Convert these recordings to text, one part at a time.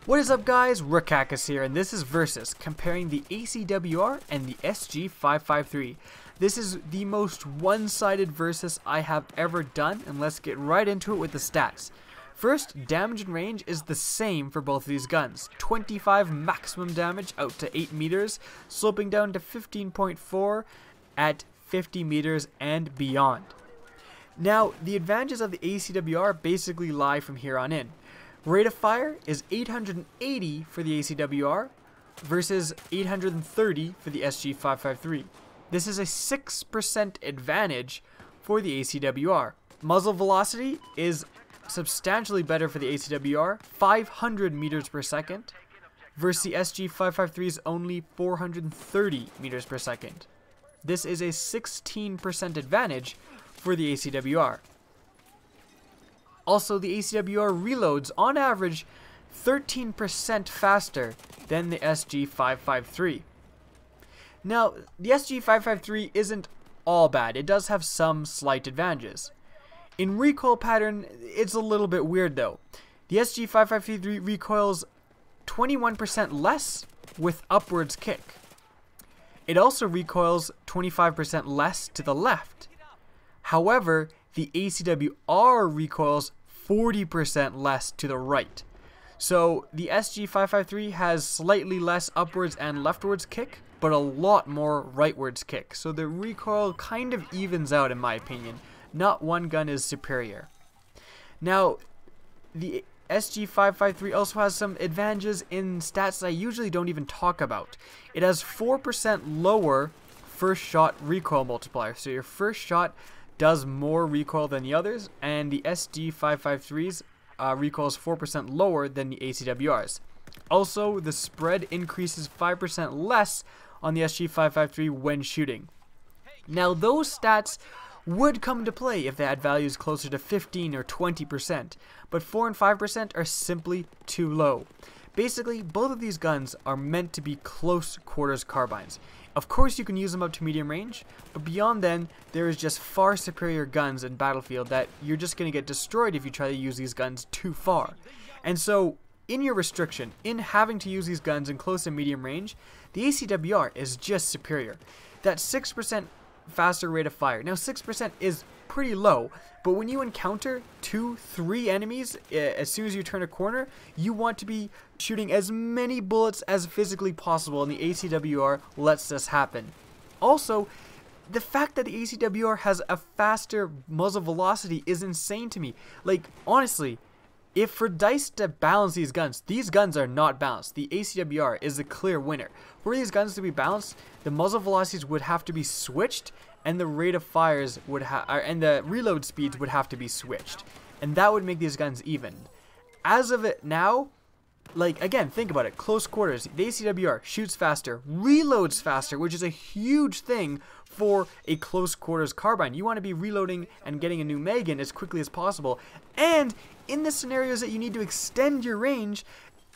What is up guys, Rakakas here, and this is Versus, comparing the ACW-R and the SG553. This is the most one-sided Versus I have ever done, and let's get right into it with the stats. First, damage and range is the same for both of these guns. 25 maximum damage out to 8 meters, sloping down to 15.4 at 50 meters and beyond. Now, the advantages of the ACW-R basically lie from here on in. Rate of fire is 880 for the ACW-R versus 830 for the SG553. This is a 6% advantage for the ACW-R. Muzzle velocity is substantially better for the ACW-R, 500 meters per second, versus the SG553's only 430 meters per second. This is a 16% advantage for the ACW-R. Also, the ACW-R reloads, on average, 13% faster than the SG553. Now, the SG553 isn't all bad. It does have some slight advantages. In recoil pattern, it's a little bit weird though. The SG553 recoils 21% less with upwards kick. It also recoils 25% less to the left. However, the ACW-R recoils 40% less to the right. So the SG553 has slightly less upwards and leftwards kick, but a lot more rightwards kick. So the recoil kind of evens out in my opinion. Not one gun is superior. Now, the SG553 also has some advantages in stats that I usually don't even talk about. It has 4% lower first shot recoil multiplier. So your first shot does more recoil than the others, and the SG553's recoils 4% lower than the ACW-R's. Also, the spread increases 5% less on the SG553 when shooting. Now, those stats would come into play if they had values closer to 15 or 20%, but 4 and 5% are simply too low. Basically, both of these guns are meant to be close quarters carbines. Of course you can use them up to medium range, but beyond then, there is just far superior guns in Battlefield that you're just going to get destroyed if you try to use these guns too far. And so, in your restriction, in having to use these guns in close and medium range, the ACW-R is just superior. That 6% faster rate of fire. Now 6% is pretty low, but when you encounter 2-3 enemies as soon as you turn a corner, you want to be shooting as many bullets as physically possible, and the ACW-R lets this happen. Also, the fact that the ACW-R has a faster muzzle velocity is insane to me. Like, honestly, if for DICE to balance these guns are not balanced. The ACW-R is the clear winner. For these guns to be balanced, the muzzle velocities would have to be switched, and the rate of fires would and the reload speeds would have to be switched, and that would make these guns even. As of it now, like, again, think about it. Close quarters, the ACW-R shoots faster, reloads faster, which is a huge thing for a close quarters carbine. You want to be reloading and getting a new mag in as quickly as possible. And in the scenarios that you need to extend your range,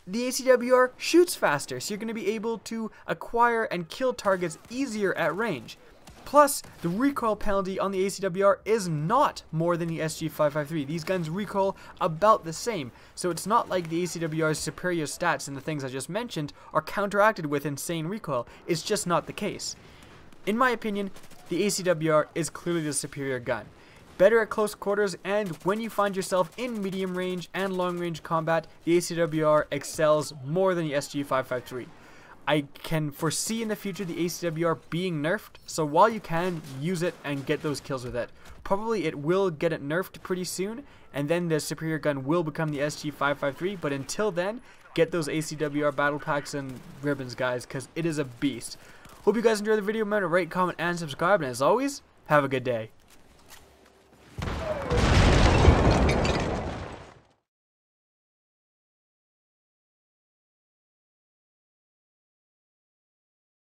the ACW-R shoots faster, so you're going to be able to acquire and kill targets easier at range. Plus, the recoil penalty on the ACW-R is not more than the SG553. These guns recoil about the same, so it's not like the ACW-R's superior stats and the things I just mentioned are counteracted with insane recoil. It's just not the case. In my opinion, the ACW-R is clearly the superior gun. Better at close quarters, and when you find yourself in medium range and long range combat, the ACW-R excels more than the SG553. I can foresee in the future the ACW-R being nerfed, so while you can, use it and get those kills with it. Probably it will get it nerfed pretty soon, and then the superior gun will become the SG553, but until then, get those ACW-R battle packs and ribbons, guys, because it is a beast. Hope you guys enjoyed the video. Remember to rate, comment, and subscribe, and as always, have a good day.